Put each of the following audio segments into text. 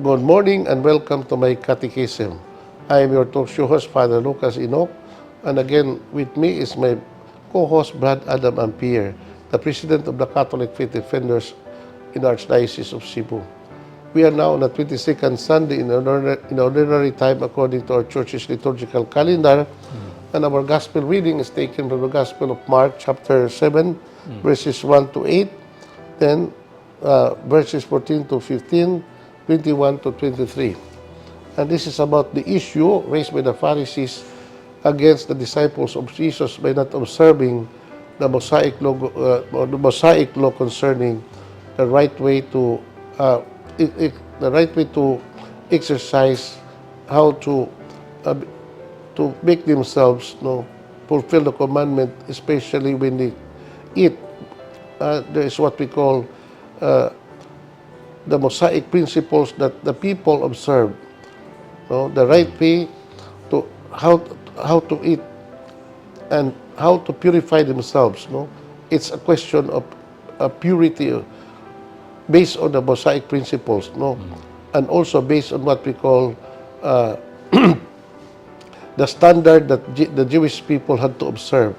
Good morning and welcome to My Catechism. I am your talk show host, Father Lucas Inoc, and again with me is my co-host, Brad Adam Ampier, the President of the Catholic Faith Defenders in the Archdiocese of Cebu. We are now on the 22nd Sunday in ordinary time according to our church's liturgical calendar, and our gospel reading is taken from the Gospel of Mark, chapter 7, verses 1 to 8, then verses 14 to 15, 21 to 23. And this is about the issue raised by the Pharisees against the disciples of Jesus by not observing the Mosaic law concerning the right way to exercise, how to make themselves fulfill the commandment, especially when they eat. There is what we call the Mosaic principles that the people observe. The right way to how to eat and how to purify themselves. It's a question of purity based on the Mosaic principles, and also based on what we call the standard that the Jewish people had to observe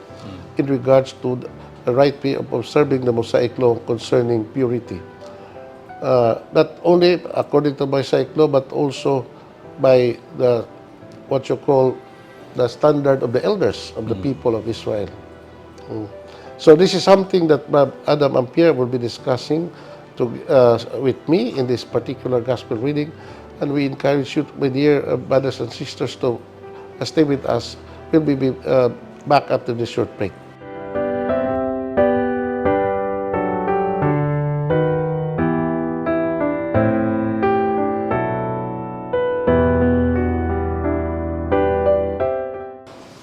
in regards to the right way of observing the Mosaic law concerning purity. Not only according to Mosaic law, but also by the what you call the standard of the elders of the people of Israel. So this is something that Adam and Pierre will be discussing with me in this particular gospel reading, and we encourage you, my dear brothers and sisters, to stay with us. We'll be back after this short break.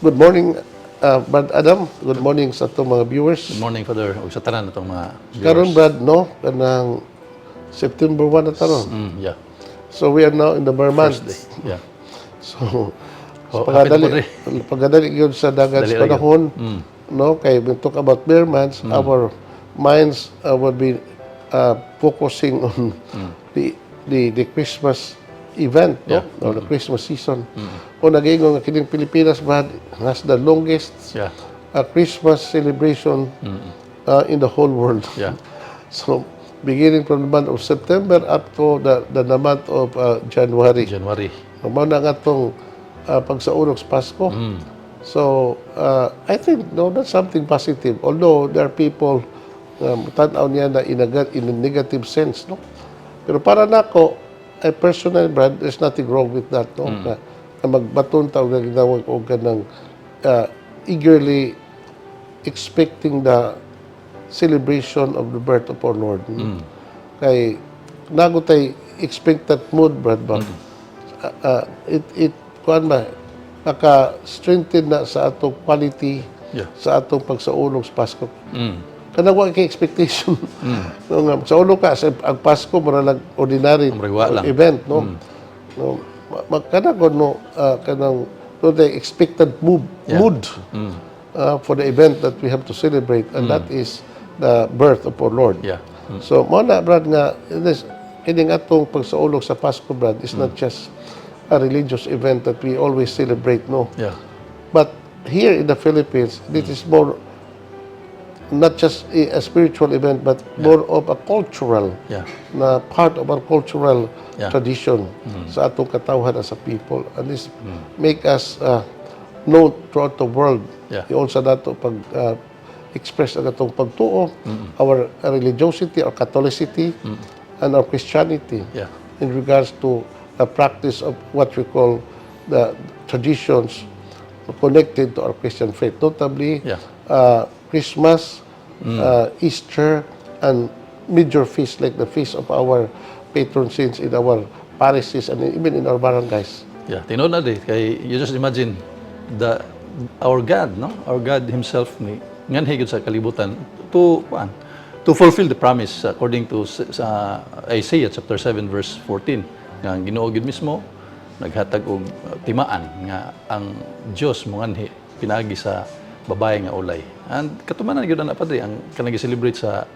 Good morning, Brad Adam. Good morning sa itong mga viewers. Good morning, Father. O sa tanan itong mga viewers. Karon, Brad, kanang September 1 na taron. Yeah. So we are now in the Bar month. First day. Yeah. So, pagdali yun sa dagat sa panahon, kay we talk about Bear months, our minds will be focusing on the Christmas event, or the Christmas season. O nag-iingon nga kining Pilipinas, Brad, has the longest Christmas celebration in the whole world. Yeah. So, beginning from the month of September up to the month of January. Mao na nga itong pagsaulog sa Pasko. So, I think, that's something positive. Although there are people, tanaw niya na in a negative sense, Pero para nako, personal, Brad, there's nothing wrong with that, Na magbaton tawag na ginawag o ganang eagerly expecting the celebration of the birth of our Lord. Kay nagutay expected mood, Brad, ba? Kuan ba, naka-strengthen na sa atong quality, sa atong pagsaulog sa Pasko. Kanang wa kay expectation. Sa ulo ka, ang Pasko, mura lang ordinary event, kanang the expected mood for the event that we have to celebrate, and that is the birth of our Lord. So, mo na, Brad, nga, kining atong pagsaulog sa Pasko, Brad, is not just a religious event that we always celebrate, But here in the Philippines, this is more not just a spiritual event, but more of a cultural, na part of our cultural tradition sa atong katawhan as a people. And this make us known throughout the world. Also nato pag express ang atong pagtuo, our religiosity, our Catholicity, and our Christianity in regards to the practice of what we call the traditions connected to our Christian faith, notably Christmas, Easter, and major feasts like the feast of our patron saints in our parishes and even in our barangays. Tinod na kay you just imagine our God, Our God Himself ngan higit sa kalibutan to fulfill the promise according to Isaiah chapter 7 verse 14 nga Ginoo gid mismo naghatag og timaan nga ang Dios mo nganhi pinagi sa babae nga ulay. And katumanan gyud na padre ang kanang gi-celebrate sa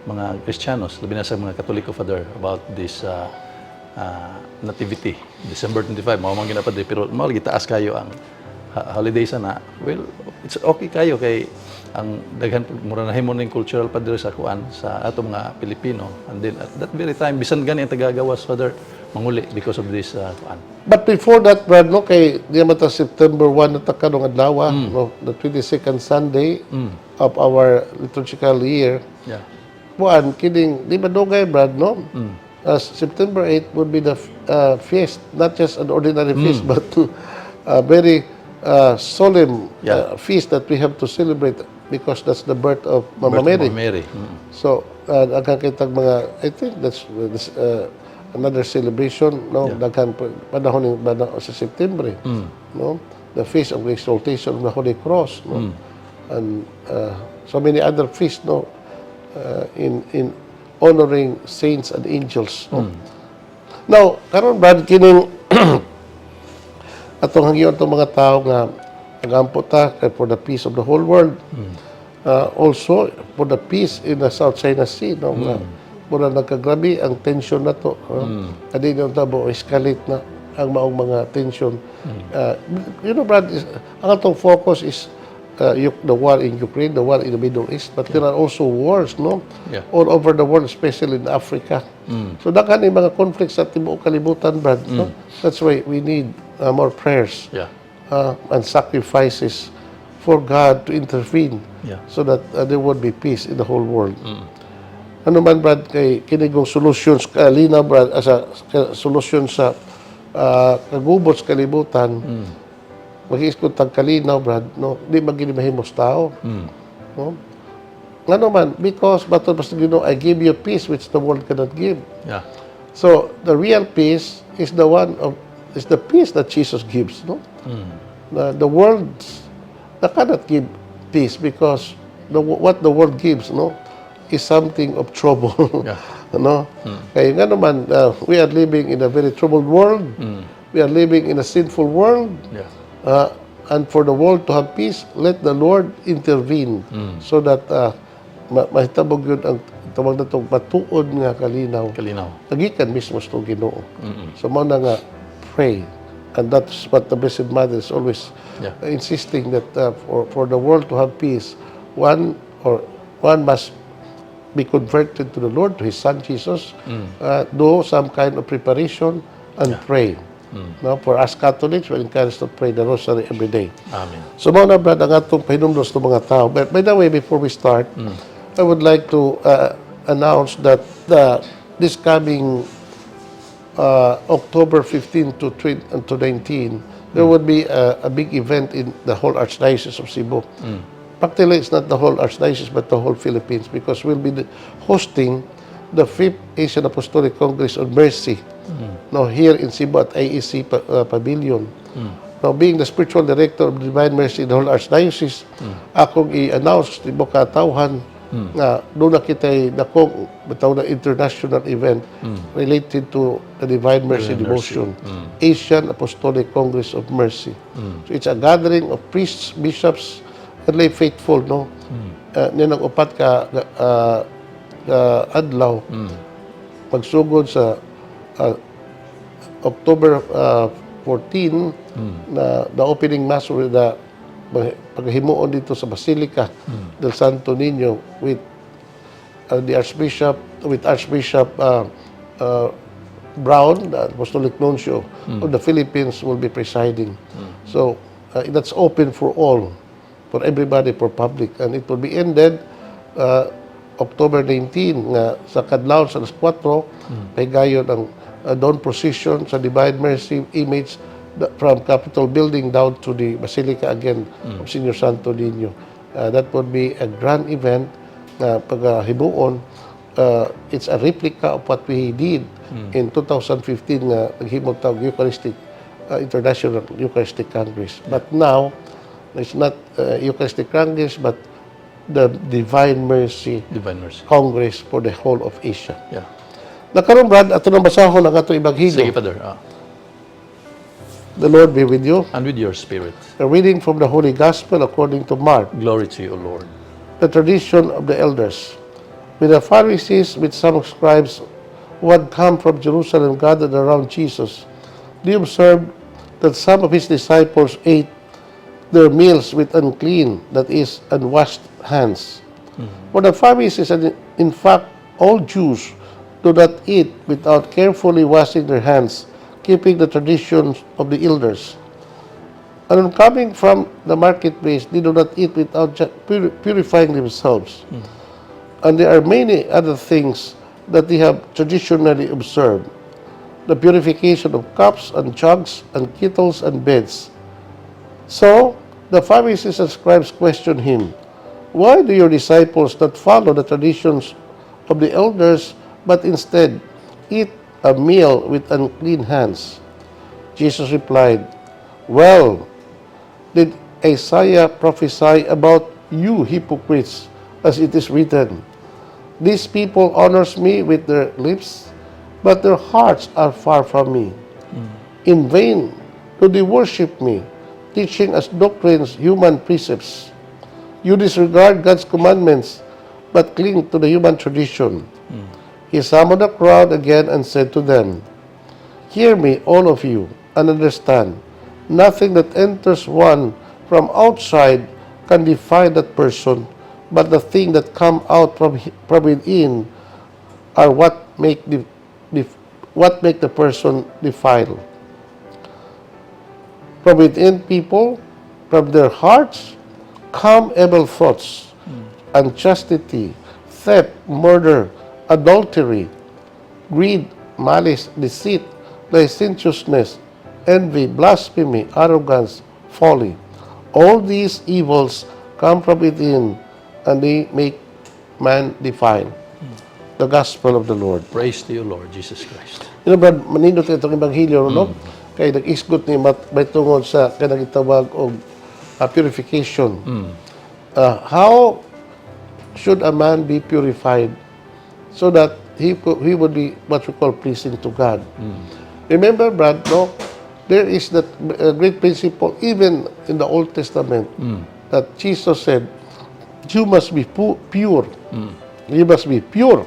mga Kristiyanos, labi na sa mga Katoliko, Father, about this nativity. December 25, mao man ginapad pero mao lagi taas kayo ang holiday sana. Well, it's okay kayo kay ang daghan mura na himo ning cultural padre sa kuan sa ato mga Pilipino, and then at that very time bisan gani ang tagagawas Father manguli because of this kuan. But before that, Brad, no, kay di mata September 1 na takanong adlaw, no, the 22nd Sunday of our liturgical year. Yeah. Buan kining di ba dugay, Brad, no? September 8 would be the feast, not just an ordinary feast, but a very solemn feast that we have to celebrate because that's the birth of Mama Mary. So, daghan kitag mga, I think that's another celebration, no? Daghan panahon sa September, no? The feast of the exaltation of the Holy Cross, no? And so many other feasts, no? In honoring saints and angels. No? Now, karon Brad, kining atong hangyon itong mga tao nga nagampo ta for the peace of the whole world. Also, for the peace in the South China Sea. No? Mura nagkagrabe ang tension na to. Adi na tabo, escalate na ang maong mga tension. You know, Brad, ang atong focus is the war in Ukraine, the war in the Middle East, but there are also wars, no? All over the world, especially in Africa. So, daghan yung mga conflicts sa tibuok kalibutan, Brad. No? That's why we need more prayers and sacrifices for God to intervene so that there would be peace in the whole world. Ano man, Brad, kay kinigong solutions, kalina, Brad, as a solution sa kagubot sa kalibutan, mag-iiskot tag kalinaw, Brad, no? Di maginimahimos tao. No? Nga naman, because, but I give you peace which the world cannot give. So, the real peace is the peace that Jesus gives, no? The world cannot give peace because what the world gives, no, is something of trouble. No? Kaya nga naman, we are living in a very troubled world. We are living in a sinful world. And for the world to have peace, let the Lord intervene so that mahitabog yun ang tawag na itong matuod nga kalinaw. Nagikan mismo sa itong Ginoo. So, mo na nga, pray. And that's what the Blessed Mother is always insisting that for the world to have peace, one must be converted to the Lord, to His Son Jesus, do some kind of preparation and pray. No, for us Catholics, we're encouraged to pray the Rosary every day. Amen. So, mga Brad, ang atong pahinumdos ng mga tao. But by the way, before we start, I would like to announce that this coming October 15 to 19, there would be a big event in the whole Archdiocese of Cebu. Practically, it's not the whole Archdiocese, but the whole Philippines, because we'll be hosting the 5th Asian Apostolic Congress on Mercy, now here in Cebu at AEC Pavilion. Now, being the spiritual director of Divine Mercy in the whole Archdiocese, akong i-announce di ba katawhan nga doon na kita'y dakong bitaw na international event related to the Divine Mercy Devotion, Asian Apostolic Congress of Mercy. So it's a gathering of priests, bishops, and lay faithful, no? Ninang upat ka adlaw pagsugod sa October 14 na the opening mass or the paghimuon dito sa Basilica del Santo Niño with Archbishop Brown, the Apostolic Nuncio of the Philippines, will be presiding. So that's open for all, for everybody, for public, and it will be ended October 19 nga sa kadlaw sa alas 4 pahigayon ang dawn procession sa Divine Mercy image from Capitol Building down to the Basilica again of Senior Santo Niño. That would be a grand event na paghibuon. It's a replica of what we did in 2015 nga naghimog tawag Eucharistic International Eucharistic Congress. But now it's not Eucharistic Congress, but the Divine Mercy Congress for the whole of Asia. Nakaroon, Brad, ato nang basahon ang ato Ebanghelyo. Sige, Father. The Lord be with you. And with your spirit. A reading from the Holy Gospel according to Mark. Glory to you, O Lord. The tradition of the elders. When the Pharisees with some scribes who had come from Jerusalem gathered around Jesus, they observed that some of his disciples ate their meals with unclean, that is, unwashed hands. For the Pharisees, and in fact all Jews, do not eat without carefully washing their hands, keeping the traditions of the elders. And on coming from the marketplace, they do not eat without purifying themselves. And there are many other things that they have traditionally observed. The purification of cups and jugs and kettles and beds. So, the Pharisees and scribes questioned him, "Why do your disciples not follow the traditions of the elders, but instead eat a meal with unclean hands?" Jesus replied, "Well, did Isaiah prophesy about you hypocrites, as it is written, 'These people honors me with their lips, but their hearts are far from me. In vain do they worship me, teaching as doctrines human precepts. You disregard God's commandments, but cling to the human tradition.'" He summoned the crowd again and said to them, "Hear me, all of you, and understand. Nothing that enters one from outside can defile that person, but the things that come out from within are what make the person defiled. From within people, from their hearts, come evil thoughts, unchastity, theft, murder, adultery, greed, malice, deceit, licentiousness, envy, blasphemy, arrogance, folly. All these evils come from within, and they make man defile. The Gospel of the Lord. Praise to you, Lord Jesus Christ. You know, Brad, manindot itong Ebanghelyo, no? Kaya nag-isgot ni may tungod sa kanang itawag o purification. How should a man be purified so that he would be what we call pleasing to God? Remember, Brad, no? There is that great principle even in the Old Testament that Jesus said, "You must be pure. You must be pure.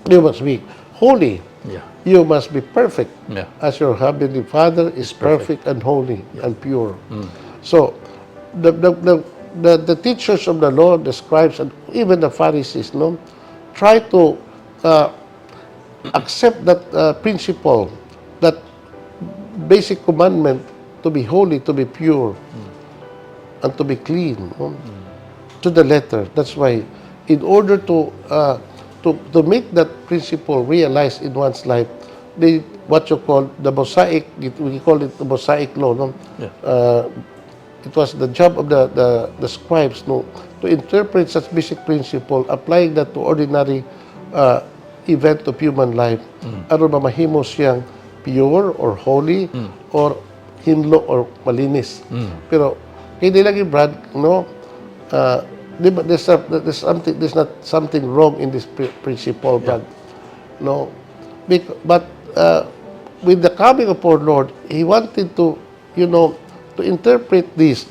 You must be holy. Yeah. You must be perfect, Yeah. as your heavenly Father is perfect and holy and pure." So, the teachers of the law, the scribes, and even the Pharisees, no, try to accept that principle, that basic commandment to be holy, to be pure, and to be clean, no? To the letter. That's why, in order to make that principle realized in one's life, they what you call the Mosaic, we call it the Mosaic law, no? It was the job of the scribes, no, to interpret such basic principle, applying that to ordinary event of human life. Ano ba mahimo siyang pure or holy or hinlo or malinis. Pero hindi lagi, Brad, no, there's not something wrong in this principle, Brad. No, but with the coming of our Lord, He wanted to, to interpret this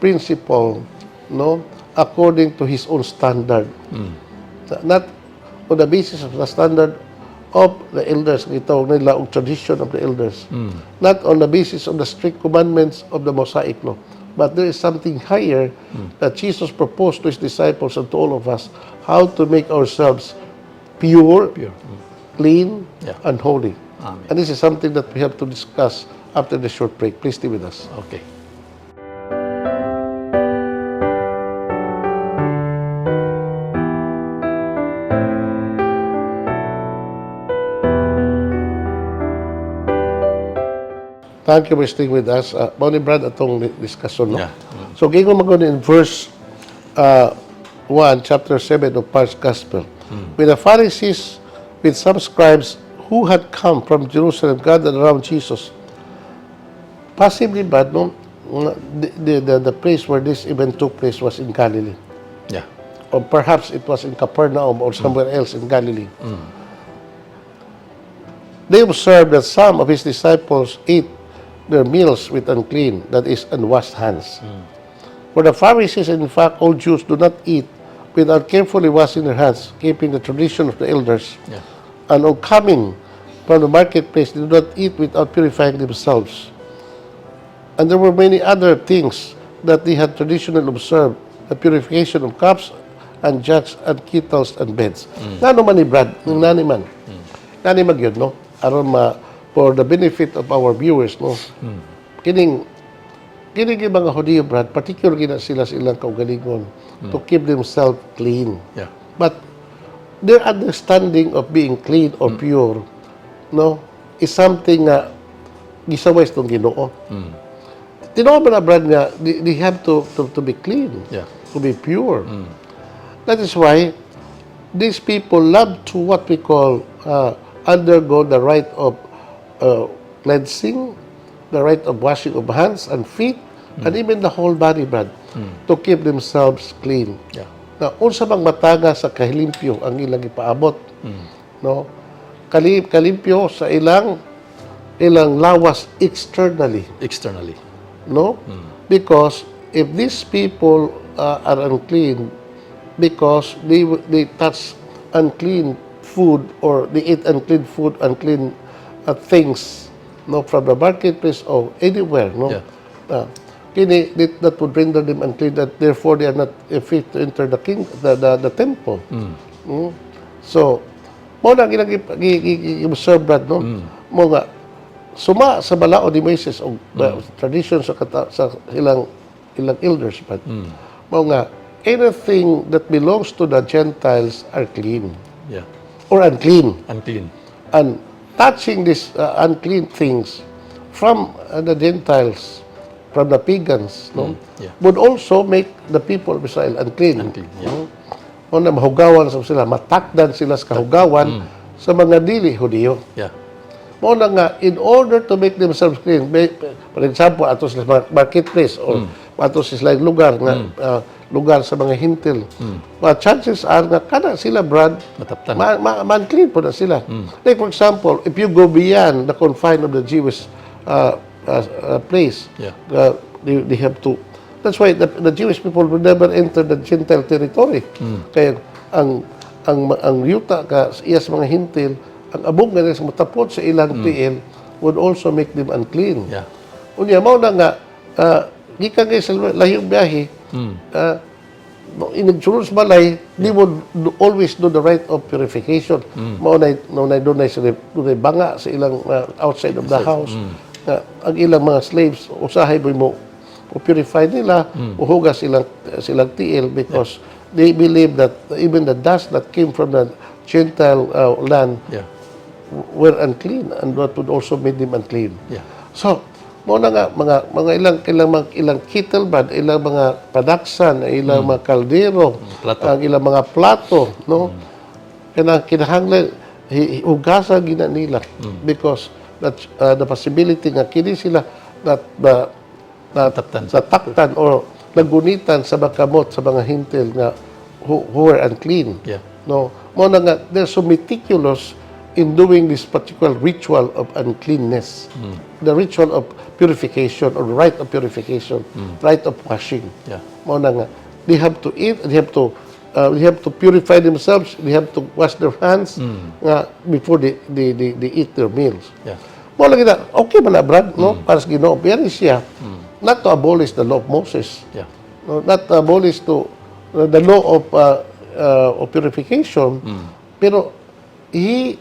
principle, no, according to His own standard, not on the basis of the standard of the elders, itawag nila og tradition of the elders, not on the basis of the strict commandments of the Mosaic law, but there is something higher that Jesus proposed to His disciples and to all of us, how to make ourselves pure, clean, and holy. Amen. And this is something that we have to discuss after the short break. Please stay with us. Okay. Thank you for staying with us. Bonnie Brad, atong discussion, no? Yeah. So, gingon man in verse 1, chapter 7 of Mark's Gospel. With the Pharisees, with some scribes who had come from Jerusalem gathered around Jesus. Possibly, Brad, no? The place where this event took place was in Galilee. Yeah. Or perhaps it was in Capernaum or somewhere else in Galilee. They observed that some of His disciples ate their meals with unclean, that is, unwashed hands. For the Pharisees, and in fact all Jews, do not eat without carefully washing their hands, keeping the tradition of the elders. and on coming from the marketplace, they do not eat without purifying themselves. And there were many other things that they had traditionally observed, the purification of cups and jugs and kettles and beds. Nano man ni Brad, ng nani man. Nani mag yun, no? Aron for the benefit of our viewers, no? Kining yung mga Hudiyo, Brad, particularly na sila silang kaugalingon to keep themselves clean. Yeah. But their understanding of being clean or pure, no, is something na gisaway itong Ginoo. Tinoo ba na, Brad, nga they have to be clean, to be pure. That is why these people love to what we call undergo the rite of cleansing, the rite of washing of hands and feet, and even the whole body, Brad, to keep themselves clean. Yeah. Na unsa bang mataga sa kahilimpyo ang ilang ipaabot, no? Kalimpyo sa ilang lawas externally, no? Because if these people are unclean because they touch unclean food or they eat unclean food, unclean things, no, from the marketplace or anywhere, no? That would render them unclean, that therefore they are not fit to enter the temple. So, mo na i-observe, Brad, no? Mo nga, suma sa balao ni Moises o tradition sa ilang elders, Brad. Mo nga, anything that belongs to the Gentiles are clean. Yeah. Or unclean. Unclean. And touching these unclean things from the Gentiles, from the pagans, no, would also make the people of Israel unclean. O na mahugawan sa sila, matakdan sila sa kahugawan sa mga dili Hudiyo. Yeah. Mo na nga, in order to make themselves clean, for example, ato sila marketplace or ato sila lugar nga lugar sa mga hintil. But chances are nga kada sila, Brad, mataptan. Man-clean po na sila. Like for example, if you go beyond the confine of the Jewish place, they have to. That's why the Jewish people will never enter the Gentile territory. Kaya ang yuta ka iya sa mga hintil, ang abog nga sa matapot sa ilang tiil would also make them unclean. Yeah. Unya mao na nga gikan kay sa lahing biyahe, inagsulod sa balay, they would always do the rite of purification. Mao na doon na sila banga sa ilang outside of the house. Ang ilang mga slaves usahay mo purify nila, uhugas silang tiil because they believe that even the dust that came from the Gentile land were unclean, and that would also make them unclean. So, mo na nga mga ilang kettle, Brad, ilang mga padaksan, ilang mga kaldero, ang ilang mga plato, no? Kinahanglan hugasan gina nila because that the possibility nga kini sila taktan or nagunitan sa makamot sa mga hintil nga who are unclean. No, mo na nga they're so meticulous in doing this particular ritual of uncleanness, the ritual of purification or rite of purification, rite of washing. Mo na nga they have to eat, they have to purify themselves, they have to wash their hands before they eat their meals. Mo lang kita, okay man na, Brad, no? Para sa Ginoo, pero siya not to abolish the law of Moses, no, not to abolish the law of purification, pero he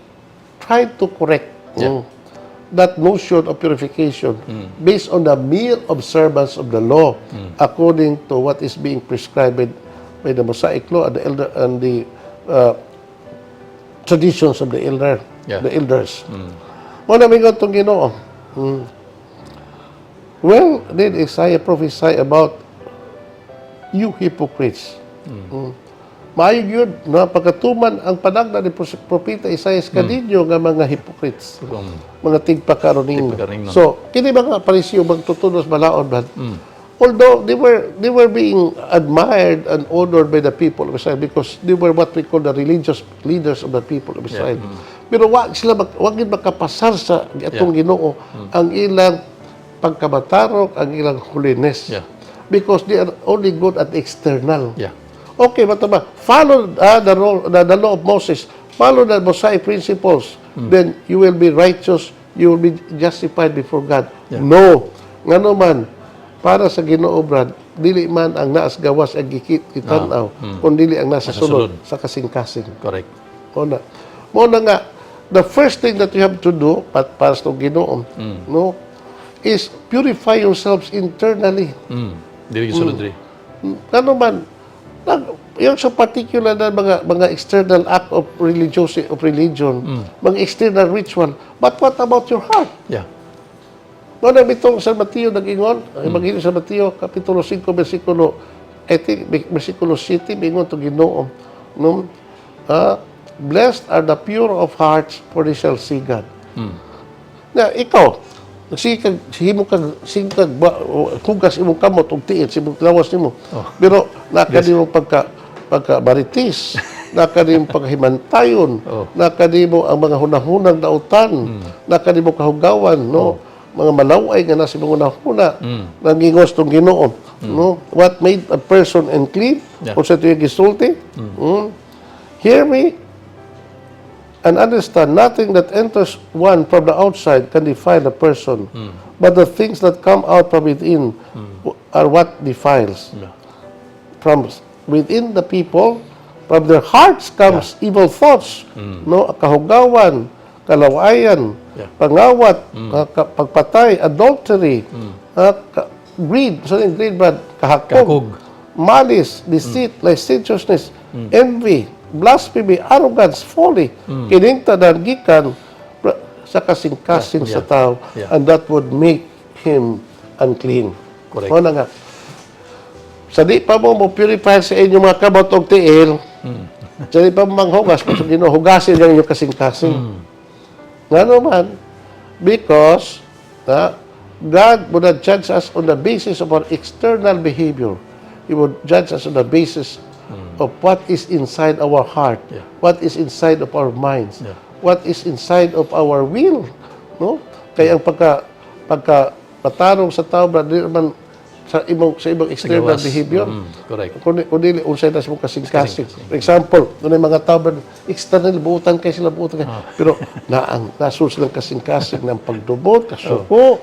tried to correct that notion of purification based on the mere observance of the law according to what is being prescribed by the Mosaic law and the elder and the traditions of the elders. Mo na mingon tong Ginoo. Well, did Isaiah prophesy about you hypocrites? Maayo gyud na pagkatuman ang panagda ni propeta Isaiah kadinyo nga mga hypocrites, mga tigpakaroning. So, kini mga Parisiyo bang tutunos balaod, Brad? Although they were being admired and honored by the people of Israel because they were what we call the religious leaders of the people of Israel. Pero wag gid makapasar sa atong Ginoo ang ilang pagkabatarok, ang ilang holiness. Because they are only good at external. Okay, but follow the law of Moses. Follow the Mosaic principles. Then you will be righteous. You will be justified before God. Yeah. No. Ngano man, para sa Ginoo, Brad, dili man ang naas gawas ang gikit-kitanaw, kundi dili ang nasa sulod sa kasing-kasing. Correct. Muna nga, the first thing that you have to do, para sa Ginoo, no, is purify yourselves internally. Dili sulod rin. Ano man, yung sa particular na mga external act of religion, mga external ritual, but what about your heart? Yeah. Muna bitong San Mateo nag-ingon, Ebanghelyo sa Mateo, Kapitulo 5, versikulo 7, ingon to Ginoo, no? Blessed are the pure of hearts, for they shall see God. Na ikaw, hugas imong kamot ug tiit sa imong lawas nimo. Pero nakadimo pagka-maritis, nakadimo paghimantayon, nakadimo ang mga hunahunang dautan, nakadimo kahugawan, no? Mga malaway nga nasa imong hunahuna, nangingos tong Ginoo, no? What made a person unclean? Kung sa tuyo gisulti? Hear me and understand, nothing that enters one from the outside can defile a person, but the things that come out from within are what defiles. From within the people, from their hearts comes evil thoughts, no, kahugawan, kalawayan, pangawat, pagpatay, adultery, greed, greed, Brad, kahakog, malice, deceit, licentiousness, envy, blasphemy, arrogance, folly, kiningtanan, gikan sa kasing-kasing sa tao, and that would make him unclean. Correct. O na nga. Sa di pa mo purify sa inyong mga kamot og tiil, sa di pa mo manghugas, kung Ginoo, hugasin ang inyong kasing-kasing. Nga naman, because God would not judge us on the basis of our external behavior. He would judge us on the basis of what is inside our heart, what is inside of our minds, what is inside of our will, no? Kaya ang pagka patarong sa tao, brother, man sa imong external behavior, correct. Kundi unsay na imong kasing-kasing. For example, dunay mga tao external buutan kay sila buutan kay, pero nasul silang kasing-kasing ng pagdubot, kasuko,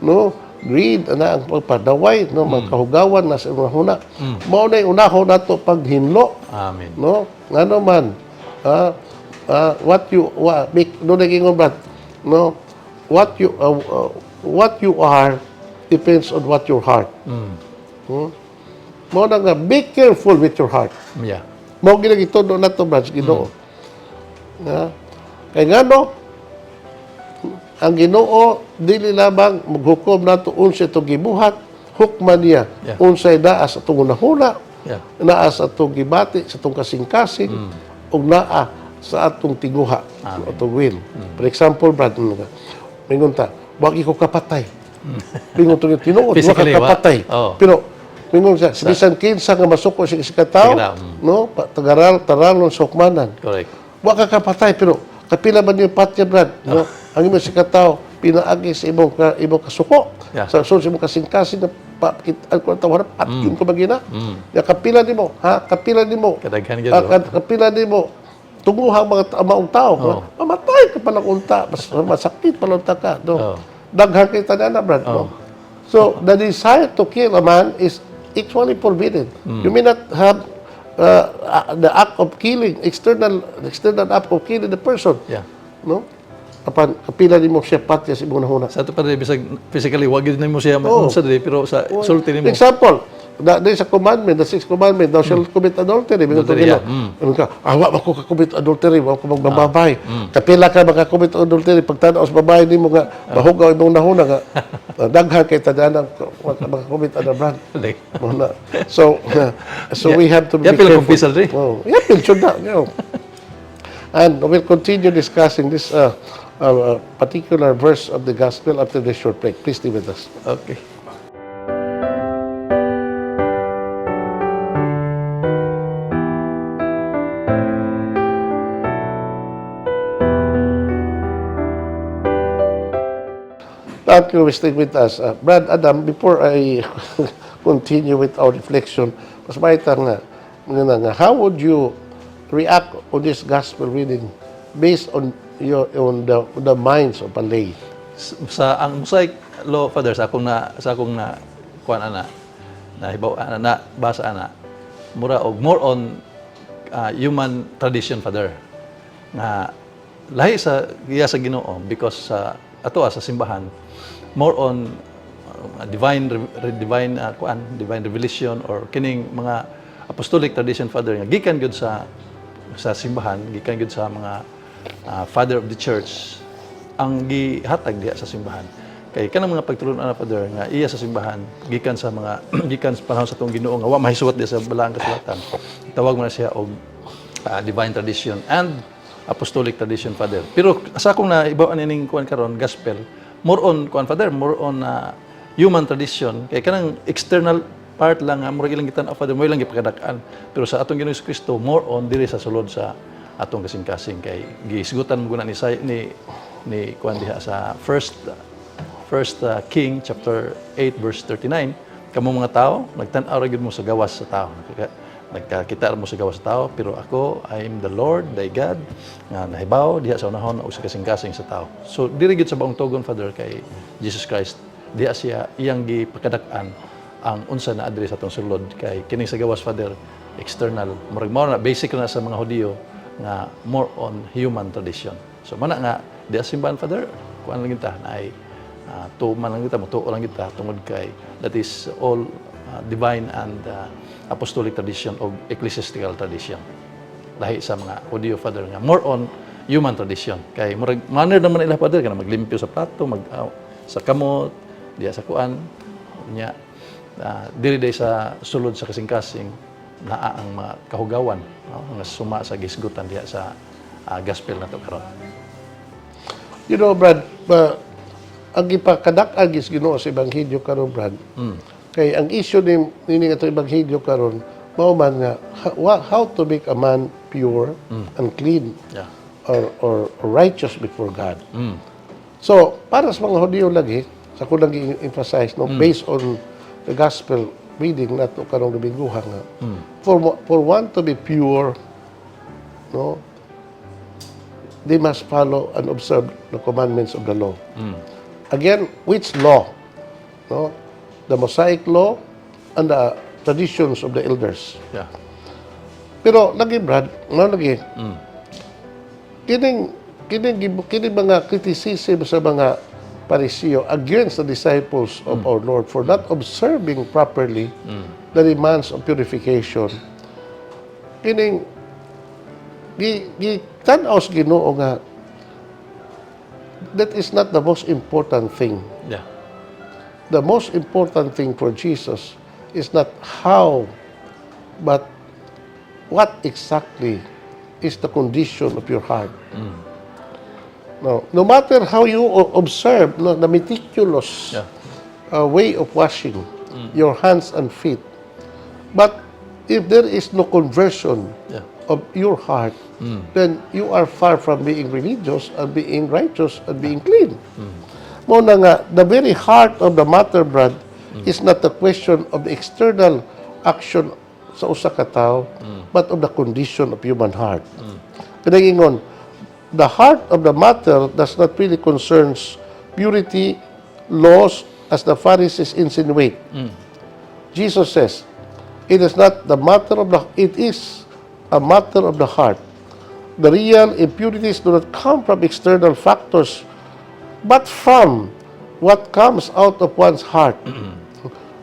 no? Greed, ang pagpadaway, no, mga kahugawan nasa una. Mao na unahon nato paghinlo. Amen. No? Ngano man, what you are depends on what your heart. Mao na nga, be careful with your heart. Yeah. Mao ginagitudo nato, brad, Ginoo. Kay ngano, ang Ginoo dili lamang maghukom nato unsa ito gibuhat, hukman niya unsay naa sa atong hunahuna, naa sa atong gibati, sa atong kasing-kasing, ug naa sa atong tinguha, atong will. For example, brad, mingon ta, wag ko kapatay. Mingon to tinuod, wag ka kapatay. Pero mingon sa bisan kinsa nga masuko sa katao, no, taralon sa hukmanan. Correct. Wag ka kapatay, pero kapila man yung patya, brad, no? Ang imong sikataw pinaagi sa imong kasuko. Sa imong kasing-kasing na pakitaan ko tawo harap patkin ko magina. Ya kapila nimo, kapila nimo. Kadaghan gyud. Kapila nimo tunguhang mga maong tao. Mamatay ka pala unta, masakit pala unta ka, no. Daghan kay tanan, brad, no. So the desire to kill a man is actually forbidden. You may not have the act of killing, external act of killing the person. No? Kapila nimo siya patya sa imong nahuna. Sa ito pa rin, bisag physically, wag din mo siya unsa dili, pero sa sulti nimo. Example, there's a commandment, the 6th commandment, thou shalt commit adultery. Ano ka, wa ko ka-commit adultery, wa ko magbabay. Kapila ka maka-commit adultery, pagtanaw sa babae nimo nga, mahugaw imong nahuna nga, daghan kay tadanan, maka-commit adultery. So we have to be careful. Kumpisal rin. Yapil, should na. And we'll continue discussing this particular verse of the gospel after this short break. Please stay with us. Okay. Thank you for staying with us. Brad Adam, before I continue with our reflection, mas maitang na, How would you react on this gospel reading based on the minds of a lay? Sa ang Mosaic Law, Father, sa akong na kuan na hibaw na basa mura og more on human tradition, Father, nga lahi sa sa Ginoo, because sa sa simbahan more on divine revelation or kining mga apostolic tradition, Father, nga gikan gyud sa simbahan, gikan gyud sa mga father of the church ang gihatag diha sa simbahan. Kay kanang mga pagtulon-an, Father, nga iya sa simbahan gikan sa mga gikan sa panahon sa tong Ginoo nga wa mahisuwat diha sa balaang kasulatan. Tawag man siya og divine tradition and apostolic tradition, Father. Pero sa akong na ibaw aning kuan karon gospel, more on kuan, Father, more on human tradition. Kay kanang external part lang nga murag ilang gitan-aw, Father, mo ilang gipakadak-an. Pero sa atong Ginoong Kristo, more on diri sa sulod sa atong kasing-kasing. Kay gisigutan mo guna ni kuan diha sa First King chapter 8 verse 39, kamo mga tao nagtan-aw ra gyud mo sa gawas sa tao, nagkakita mo sa gawas sa tao, pero ako, I am the Lord thy God nga nahibaw diha sa unahon o sa kasing-kasing sa tao. So diri gyud sa baong tugon, Father, kay Jesus Christ, diha siya iyang gipakadak-an ang unsa na adres sa atong sulod. Kay kining sa gawas, Father, external, murag mao na basic na sa mga Hudiyo nga more on human tradition. So mana nga diha simbahan, Father, kuan lang kita na ay tuman lang kita, mutuo lang kita tungod kay that is all divine and apostolic tradition o ecclesiastical tradition. Lahi sa mga Hudiyo, Father, nga more on human tradition. Kay murag manner naman ila, Father, kana maglimpyo sa plato, sa kamot, diya sa kuan nya diri day sa sulod sa kasing-kasing naa ang mga kahugawan, no? Nga suma sa gisgutan diya sa gospel nato karon. You know, Brad, ang ipakadak-an gis Ginoo sa ebanghelyo karon, Brad. Kay ang issue ni ato ebanghelyo karon mao man nga how to make a man pure and clean, or righteous before God. So para sa mga Hudiyo lagi, sa ko lang i-emphasize, no, based on the gospel reading nato karong Domingguha nga, for one to be pure, no, they must follow and observe the commandments of the law. Again, which law? No? The Mosaic law and the traditions of the elders. Yeah. Pero lagi, Brad, kining mga criticism sa mga Parisiyo against the disciples of our Lord for not observing properly the demands of purification. Kining tan-aw sa Ginoo nga that is not the most important thing. Yeah. The most important thing for Jesus is not how, but what exactly is the condition of your heart. No matter how you observe, no, the meticulous way of washing your hands and feet, but if there is no conversion of your heart, then you are far from being religious and being righteous and being clean. Muna nga, the very heart of the matter, Brad, is not the question of the external action sa usa ka tawo, but of the condition of human heart. Kinagingon, the heart of the matter does not really concerns purity, laws, as the Pharisees insinuate. Jesus says, it is not the matter of it is a matter of the heart. The real impurities do not come from external factors, but from what comes out of one's heart.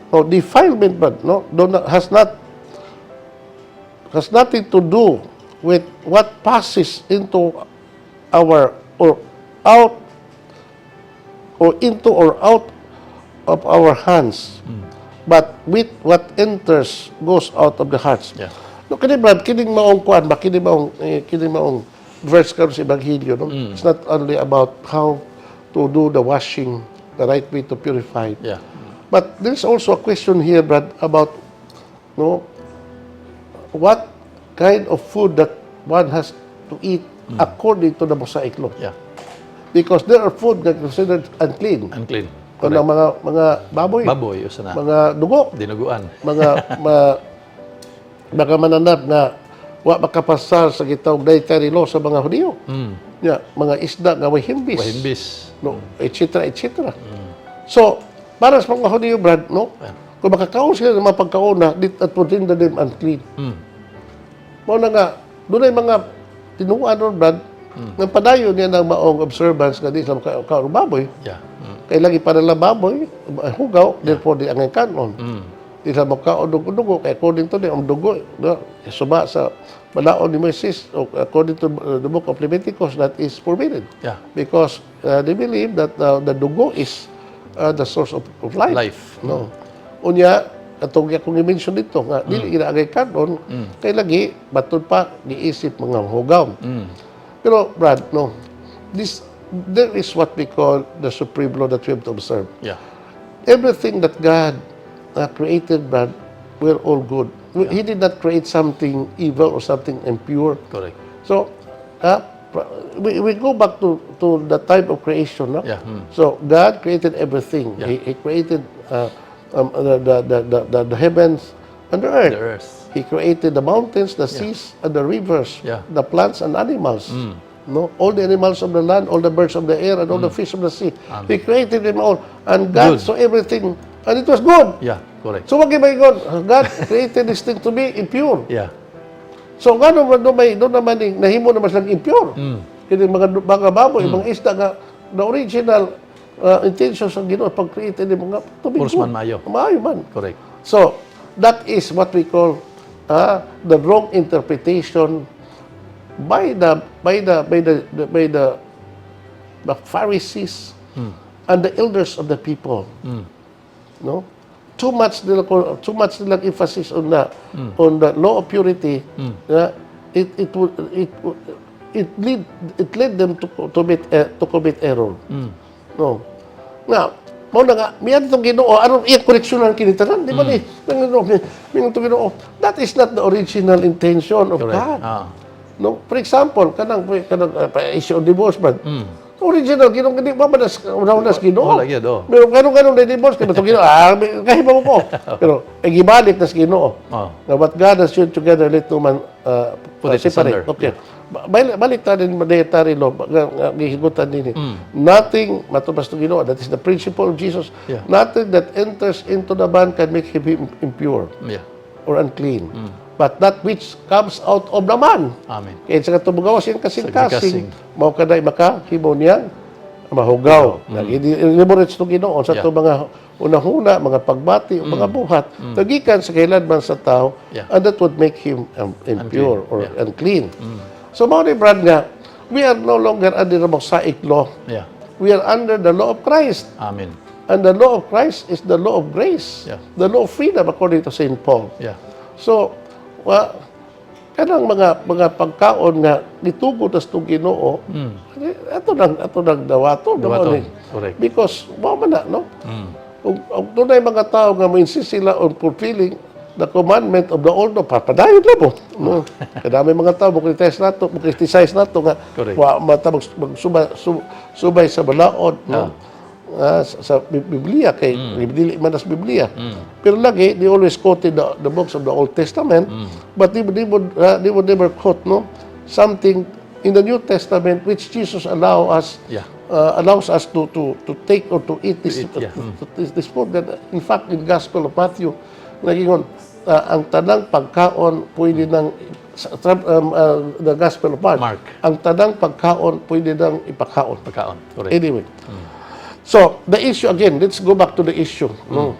So defilement, but has nothing to do with what passes into our into or out of our hands, but with what enters goes out of the hearts. Yeah. No, kini Brad, kining maong kuan ba, kining maong verse karon sa ebanghelyo, no? It's not only about how to do the washing, the right way to purify. Yeah. But there's also a question here, Brad, about what kind of food that one has to eat according to the Mosaic law. Yeah. Because there are food that considered unclean. Unclean. Kung ang mga baboy, Baboy, usa na. mga dugo, Dinuguan. mga baka mananap nga wa makapasar sa gitawag dietary law sa mga Hudyo. Ya, mga isda nga way himbis. Wahimbis. No, etc. So, para sa mga Hudyo, Brad, no? Kung makakaon sila ng mga pagkauna, at putting them unclean. Mao na nga, doon ay mga tinuan ron, Brad, ng padayon niya ng maong observance nga di sa kaon baboy. Yeah. Kaya lagi para lang baboy, hugaw, therefore di angay kanon. Di sa makaon dugo, kaya according to ang dugo, no, suba sa balaod ni Moses, according to the book of Leviticus, that is forbidden. Yeah. Because they believe that the dugo is the source of life. No. Unya, atong akong i-mention dito, nga, dili ginaagay kanon, kaya lagi, batod pa, giisip mga hugaw. Pero, Brad, no, there is what we call the supreme law that we have to observe. Yeah. Everything that God created, Brad, we're all good. He did not create something evil or something impure. Correct. So, we go back to the type of creation. No? Yeah. So, God created everything. Yeah. He created the heavens and the earth. The earth. He created the mountains, the seas, and the rivers, Yeah. the plants and animals. No, all the animals of the land, all the birds of the air, and all the fish of the sea. He created them all, and God Good. saw everything, and it was good. Yeah. Correct. So, wag may God. God created this thing to be impure. Yeah. So, gano'n doon naman nahimo naman silang impure. Kaya mga baboy, mga isda nga, the original intention sa Ginoo pag-create ng mga tubig. Puros man maayo. Maayo man. Correct. So, that is what we call the wrong interpretation by the Pharisees and the elders of the people. No? Too much nilang emphasis on the law of purity. It led them to commit error. No. Now, mo na nga, miyan itong Ginoo, anong iya koreksyonan kinitanan? Di ba ni? Miyan itong Ginoo. That is not the original intention of Correct. God. No? For example, kanang issue of divorce, man. Original, Ginoo, hindi ba manas Ginoo? Wala gyud, oh. Pero ganun na divorce, kaya itong Ginoo, kahit mo ko. Pero, gibalik na sa Ginoo. Now, what God has joined together, let no man Put it separate. asunder. Okay. Balik tayo din dietary law, gihigutan din. Nothing, matubas to Ginoo, that is the principle of Jesus. Yeah. Nothing that enters into the man can make him impure Yeah. or unclean. But that which comes out of the man. Amen. Kaya sa katubugawas yung kasing-kasing, Kasing. mao kaday makahimo niya mahugaw. Liborits to Ginoo sa to mga unahuna, mga pagbati, o mga buhat, nagikan sa kailanman sa tao, Yeah. and that would make him impure or Yeah. unclean. So, mao ni Brad nga, we are no longer under the Mosaic law. Yeah. We are under the law of Christ. Amen. And the law of Christ is the law of grace. Yeah. The law of freedom according to St. Paul. Yeah. So, kanang mga pagkaon nga nitugod as tong Ginoo, ato nang dawaton. Dawaton. Correct. Because mao man na, no? Ug dunay mga tao nga mo-insist sila on fulfilling the commandment of the old law, papadayon na po. No? Kadami mga tao mo-criticize nato nga Correct. wa matabang subay sa balaod, no? Sa Biblia kay dili man as Biblia. Pero lagi they always quoted the books of the Old Testament, but they would never quote something in the New Testament which Jesus allows us to take or to eat this this food. That in fact in Gospel of Matthew nagingon ang tanang pagkaon pwede nang the Gospel of Mark. Ang tanang pagkaon pwede nang ipakaon. Correct. Anyway. So, the issue again, let's go back to the issue. No?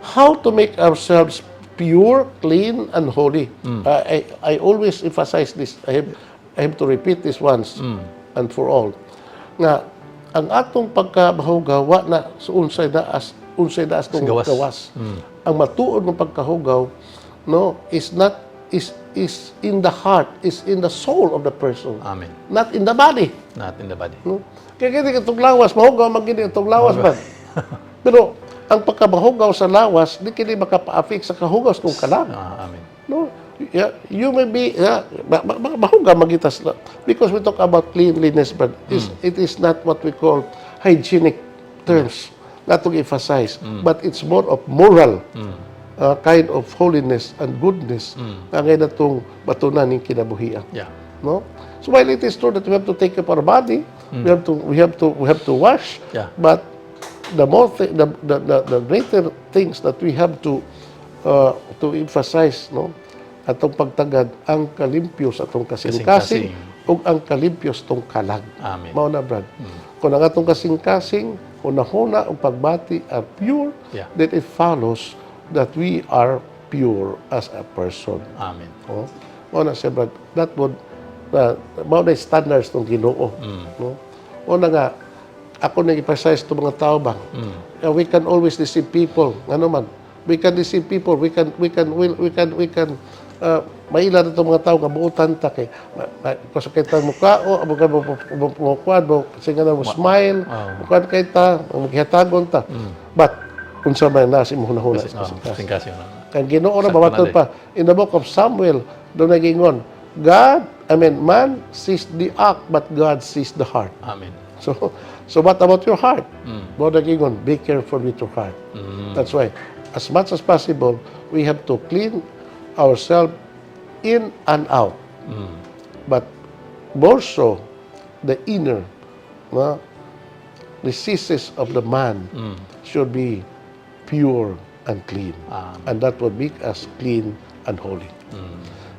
How to make ourselves pure, clean, and holy. I always emphasize this. I have to repeat this once and for all. Nga, ang atong pagkabahugaw, wa na sa unsay daas kung gawas. Ang matuod ng pagkahugaw, no, is in the heart, is in the soul of the person. Amen. Not in the body. Not in the body. No? Kaya kaya itong lawas, mahugaw magiging itong lawas ba? Pero, ang pagkabahugaw sa lawas, di kini makapa-affect sa kahugaw kung kalam. Amen. No? Yeah, you may be, mahugaw magitas. Because we talk about cleanliness, but it is not what we call hygienic terms. Not to emphasize. But it's more of moral kind of holiness and goodness nga ngayon natong batunan ng kinabuhian. Yeah. No? So while it is true that we have to take care of our body, we have to wash, Yeah. but the greater things that we have to emphasize, no, atong pagtagad ang kalimpyos atong kasing-kasing ug ang kalimpyos tong kalag. Amen. Mao na, brad. Kung ang atong kasing-kasing hunahuna ang pagbati are pure, then it follows that we are pure as a person. Amen. Oh, mao na siya, brad. That would mao na standards ng Ginoo. No? O na nga, ako nag-emphasize to mga tao ba? We can always deceive people. Ano man? We can deceive people. We can maila na itong mga tao nga buutan ta kay pasok kita mukha o abo ka mo kuan mo kasi nga mo smile kuan kay ta maghatagon ta. But unsa man na si mo hunahuna Kasing-kasing. kan Ginoo na bawaton pa in the book of Samuel do nagingon man sees the act but God sees the heart. Amen. So what about your heart? Mo nagingon, be careful with your heart. That's why as much as possible we have to clean ourselves in and out. But more so the inner recesses of the man should be pure and clean. And that would make us clean and holy.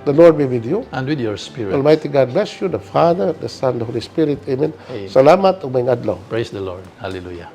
The Lord be with you. And with your spirit. Almighty God bless you, the Father, the Son, the Holy Spirit. Amen. Amen. Salamat ug may adlaw. Praise the Lord. Hallelujah.